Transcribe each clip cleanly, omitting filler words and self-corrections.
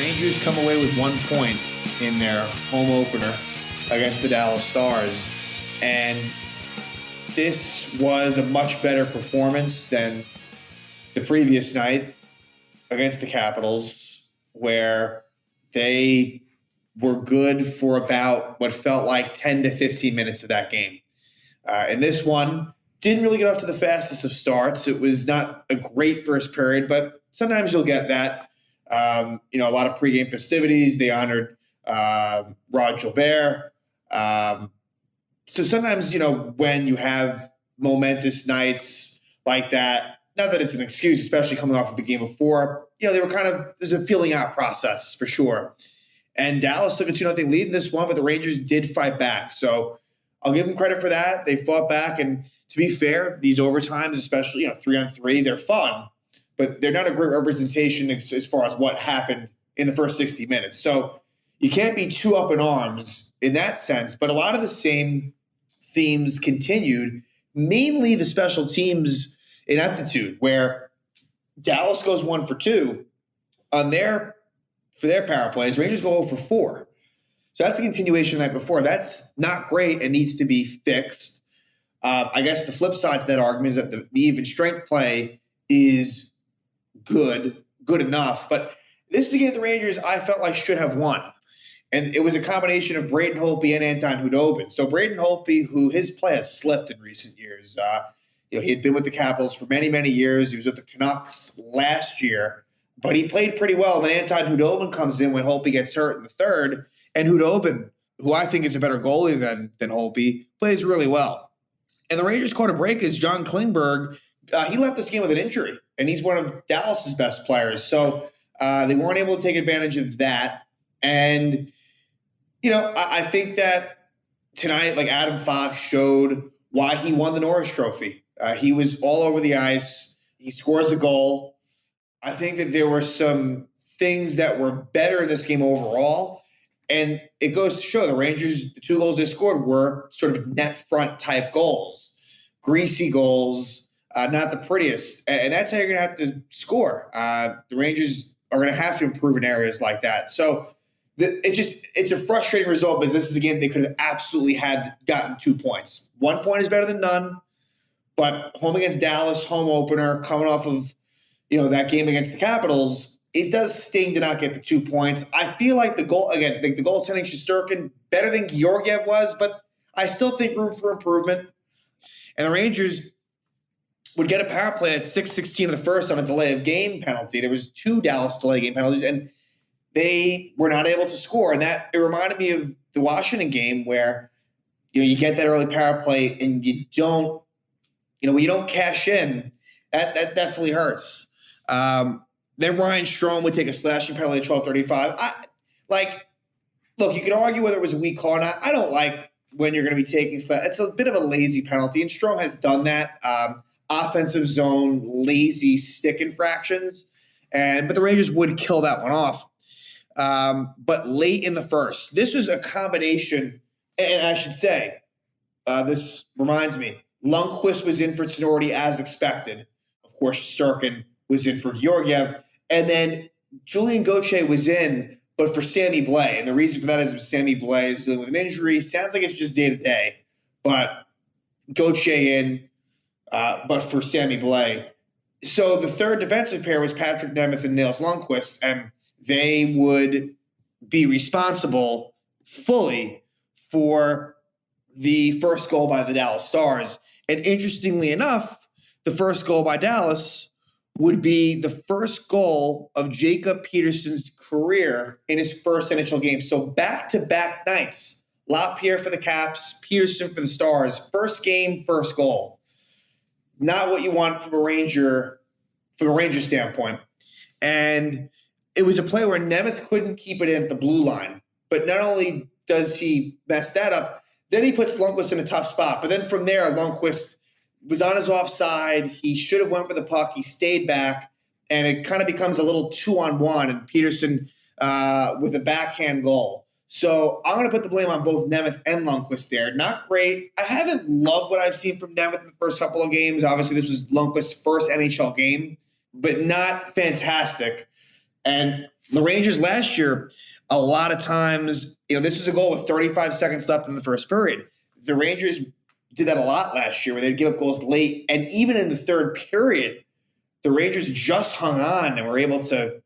Rangers come away with 1 point in their home opener against the Dallas Stars. And this was a much better performance than the previous night against the Capitals, where they were good for about what felt like 10 to 15 minutes of that game. And this one didn't really get off to the fastest of starts. It was not a great first period, but sometimes you'll get that. A lot of pregame festivities. They honored Rod Gilbert. So sometimes, when you have momentous nights like that, not that it's an excuse, especially coming off of the game before, they were there's a feeling out process for sure. And Dallas took a 2-0 lead in this one, but the Rangers did fight back. So I'll give them credit for that. They fought back. And to be fair, these overtimes, especially, 3-on-3, they're fun, but they're not a great representation as far as what happened in the first 60 minutes. So you can't be too up in arms in that sense, but a lot of the same themes continued, mainly the special teams ineptitude, where Dallas goes 1 for 2 for their power plays. Rangers go 0 for 4. So that's a continuation of the night before. That's not great and needs to be fixed. I guess the flip side to that argument is that the even strength play is good enough. But this is a game the Rangers, I felt like, should have won. And it was a combination of Braden Holtby and Anton Khudobin. So Braden Holtby, who his play has slipped in recent years, he had been with the Capitals for many, many years. He was with the Canucks last year, but he played pretty well. Then Anton Khudobin comes in when Holtby gets hurt in the third, and Khudobin, who I think is a better goalie than Holtby, plays really well. And the Rangers caught a break as John Klingberg, he left this game with an injury, and he's one of Dallas's best players. So they weren't able to take advantage of that. And I think that tonight, like, Adam Fox showed why he won the Norris Trophy. He was all over the ice. He scores a goal. I think that there were some things that were better in this game overall. And it goes to show the Rangers, the 2 goals they scored were sort of net front type goals, greasy goals, not the prettiest. And that's how you're going to have to score. The Rangers are going to have to improve in areas like that. So it's a frustrating result because this is a game they could have absolutely gotten 2 points. 1 point is better than none, but home against Dallas, home opener, coming off of that game against the Capitals, it does sting to not get the 2 points. I feel like the goaltending Shesterkin better than Georgiev was, but I still think room for improvement. And the Rangers would get a power play at 6:16 of the first on a delay of game penalty. There was 2 Dallas delay game penalties, and they were not able to score. And it reminded me of the Washington game where, you get that early power play and you don't, when you don't cash in, that definitely hurts. Then Ryan Strome would take a slashing penalty at 12:35. Look, you could argue whether it was a weak call or not. I don't like when you're going to be taking it's a bit of a lazy penalty, and Strome has done that. Offensive zone, lazy stick infractions. But the Rangers would kill that one off. But late in the first, this was a combination, and I should say, this reminds me, Lundqvist was in for Tenorti as expected. Of course, Shesterkin was in for Georgiev. And then Julian Gauthier was in, but for Sammy Blais. And the reason for that is Sammy Blais is dealing with an injury. Sounds like it's just day-to-day. But Gauthier in, but for Sammy Blais. So the third defensive pair was Patrick Nemeth and Nils Lundqvist, and they would be responsible fully for the first goal by the Dallas Stars. And interestingly enough, the first goal by Dallas would be the first goal of Jacob Peterson's career in his first NHL game. So back-to-back nights, LaPierre for the Caps, Peterson for the Stars. First game, first goal. Not what you want from a Ranger standpoint. And it was a play where Nemeth couldn't keep it in at the blue line. But not only does he mess that up, then he puts Lundqvist in a tough spot. But then from there, Lundqvist was on his offside. He should have went for the puck. He stayed back. And it kind of becomes a little 2-on-1. And Peterson with a backhand goal. So I'm going to put the blame on both Nemeth and Lundqvist there. Not great. I haven't loved what I've seen from Nemeth in the first couple of games. Obviously, this was Lundqvist's first NHL game, but not fantastic. And the Rangers last year, a lot of times, this was a goal with 35 seconds left in the first period. The Rangers did that a lot last year where they'd give up goals late. And even in the third period, the Rangers just hung on and were able to,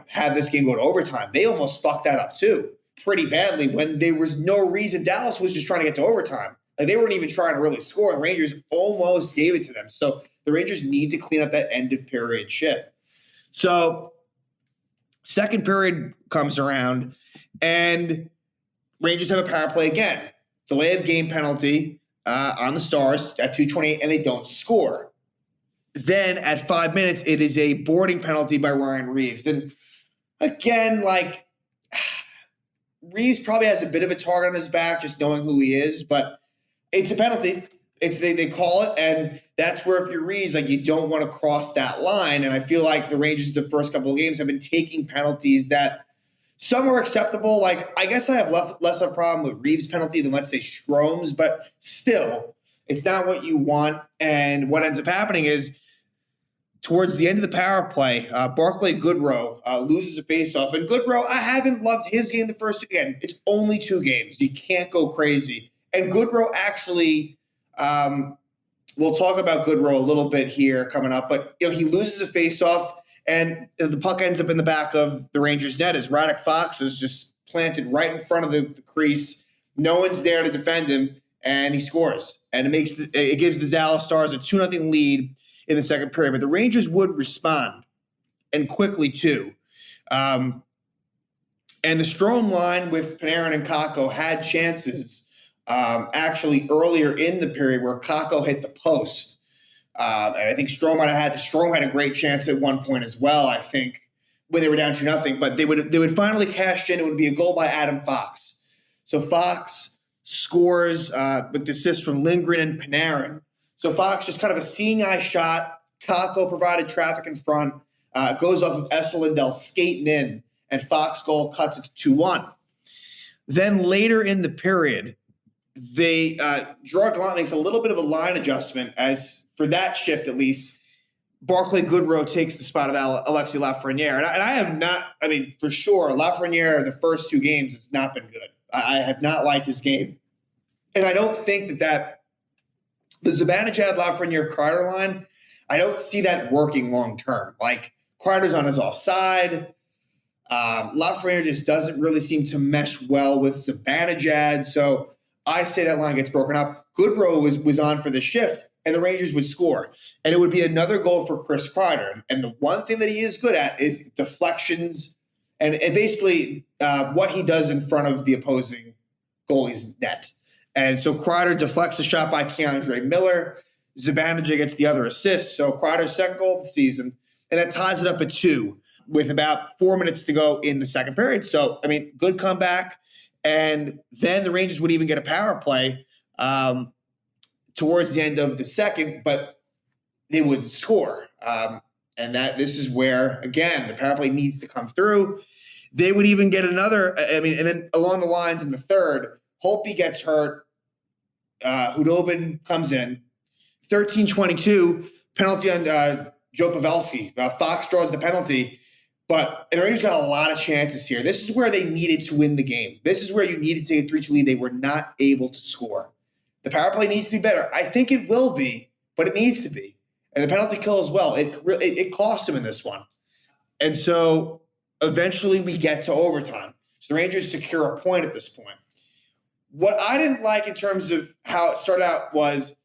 have this game go to overtime. They almost fucked that up too, pretty badly, when there was no reason. Dallas was just trying to get to overtime. Like, they weren't even trying to really score. The Rangers almost gave it to them. So the Rangers need to clean up that end of period shit. So second period comes around, and Rangers have a power play again. Delay of game penalty on the Stars at 2:28, and they don't score. Then at 5 minutes, it is a boarding penalty by Ryan Reeves. And again, Reeves probably has a bit of a target on his back, just knowing who he is, but it's a penalty. They call it, and that's where if you're Reeves, you don't want to cross that line. And I feel like the Rangers the first couple of games have been taking penalties that some are acceptable. I guess I have less of a problem with Reeves' penalty than, let's say, Strome's, but still, it's not what you want. And what ends up happening is, towards the end of the power play, Barclay Goodrow loses a faceoff. And Goodrow, I haven't loved his game the first. Again, it's only 2 games. You can't go crazy. And Goodrow actually, we'll talk about Goodrow a little bit here coming up, but he loses a faceoff, and the puck ends up in the back of the Rangers' net as Radek Fox is just planted right in front of the crease. No one's there to defend him, and he scores. And it gives the Dallas Stars a 2-0 lead in the second period. But the Rangers would respond, and quickly too. And the Strome line with Panarin and Kakko had chances actually earlier in the period where Kakko hit the post. And I think Strome had a great chance at one point as well, I think, when they were down 2-0. But they would finally cash in. It would be a goal by Adam Fox. So Fox scores with the assist from Lindgren and Panarin. So Fox, just kind of a seeing eye shot. Kakko provided traffic in front. Goes off of Esa Lindell skating in, and Fox goal cuts it to 2-1. Then later in the period, Gerard Gallant makes a little bit of a line adjustment, as for that shift at least, Barclay Goodrow takes the spot of Alexis Lafreniere. And I have not, for sure, Lafreniere, the first 2 games, has not been good. I have not liked his game. And I don't think that the Zibanejad, Lafreniere, Kreider line, I don't see that working long term. Kreider's on his offside. Lafreniere just doesn't really seem to mesh well with Zibanejad. So I say that line gets broken up. Goodrow was on for the shift, and the Rangers would score. And it would be another goal for Chris Kreider. And the one thing that he is good at is deflections and basically what he does in front of the opposing goalie's net. And so Kreider deflects the shot by Keandre Miller. Zibanejad gets the other assist. So Kreider's second goal of the season, and that ties it up at 2 with about 4 minutes to go in the second period. So, good comeback. And then the Rangers would even get a power play towards the end of the second, but they would score. And this is where, again, the power play needs to come through. They would even get another, and then along the lines in the third, Holtby gets hurt. Hudobin comes in. 13-22, penalty on Joe Pavelski. Fox draws the penalty. But the Rangers got a lot of chances here. This is where they needed to win the game. This is where you needed to take a 3-2 lead. They were not able to score. The power play needs to be better. I think it will be, but it needs to be. And the penalty kill as well. It cost them in this one. And so eventually we get to overtime. So the Rangers secure a point at this point. What I didn't like in terms of how it started out was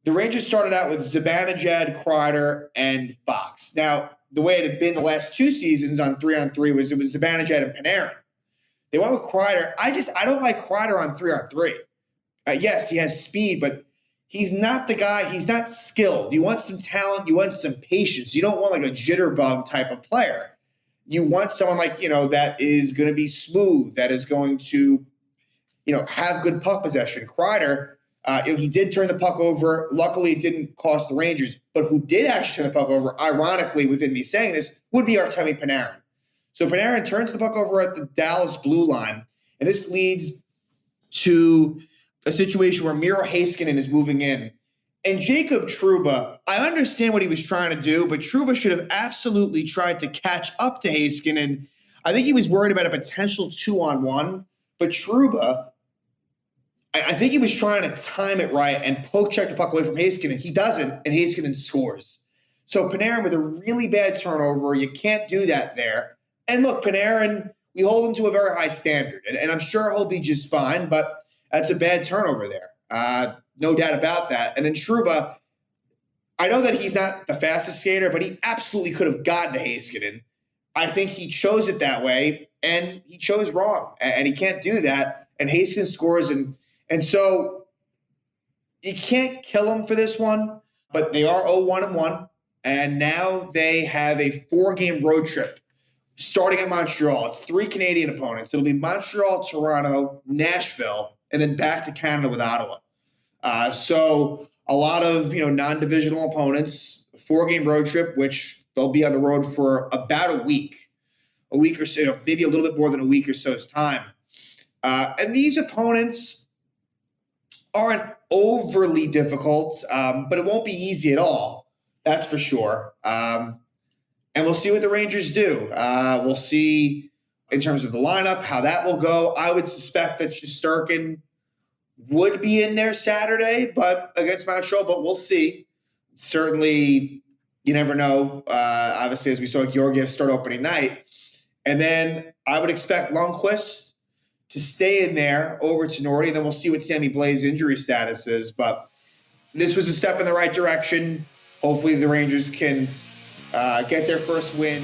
the Rangers started out with Zibanejad, Kreider, and Fox. Now, the way it had been the last 2 seasons on 3-on-3 was Zibanejad and Panarin. They went with Kreider. I don't like Kreider on 3-on-3. Yes, he has speed, but he's not the guy. He's not skilled. You want some talent. You want some patience. You don't want a jitterbug type of player. You want someone that is going to be smooth, that is going to, have good puck possession. Kreider, he did turn the puck over. Luckily, it didn't cost the Rangers. But who did actually turn the puck over, ironically, within me saying this, would be Artemi Panarin. So Panarin turns the puck over at the Dallas blue line, and this leads to a situation where Miro Heiskanen is moving in, And Jacob Trouba, I understand what he was trying to do, but Trouba should have absolutely tried to catch up to Heiskanen. I think he was worried about a potential 2-on-1, but Trouba, I think he was trying to time it right and poke check the puck away from Heiskanen. He doesn't, and Heiskanen scores. So Panarin with a really bad turnover, you can't do that there. And look, Panarin, we hold him to a very high standard, and I'm sure he'll be just fine, but that's a bad turnover there. No doubt about that. And then Trouba, I know that he's not the fastest skater, but he absolutely could have gotten to Heiskanen. I think he chose it that way, and he chose wrong, and he can't do that. And Heiskanen scores, and so you can't kill him for this one, but they are 0-1-1, and now they have a 4-game road trip starting at Montreal. It's 3 Canadian opponents. It'll be Montreal, Toronto, Nashville, and then back to Canada with Ottawa. So a lot of non-divisional opponents, 4-game road trip, which they'll be on the road for about a week or so, maybe a little bit more than a week or so's time. And these opponents aren't overly difficult, but it won't be easy at all. That's for sure. And we'll see what the Rangers do. We'll see in terms of the lineup, how that will go. I would suspect that Shesterkin would be in there Saturday, but against Montreal, but we'll see. Certainly, you never know. Obviously, as we saw Georgiev start opening night. And then I would expect Lundqvist to stay in there over Tenori, and then we'll see what Sammy Blaze's injury status is. But this was a step in the right direction. Hopefully the Rangers can get their first win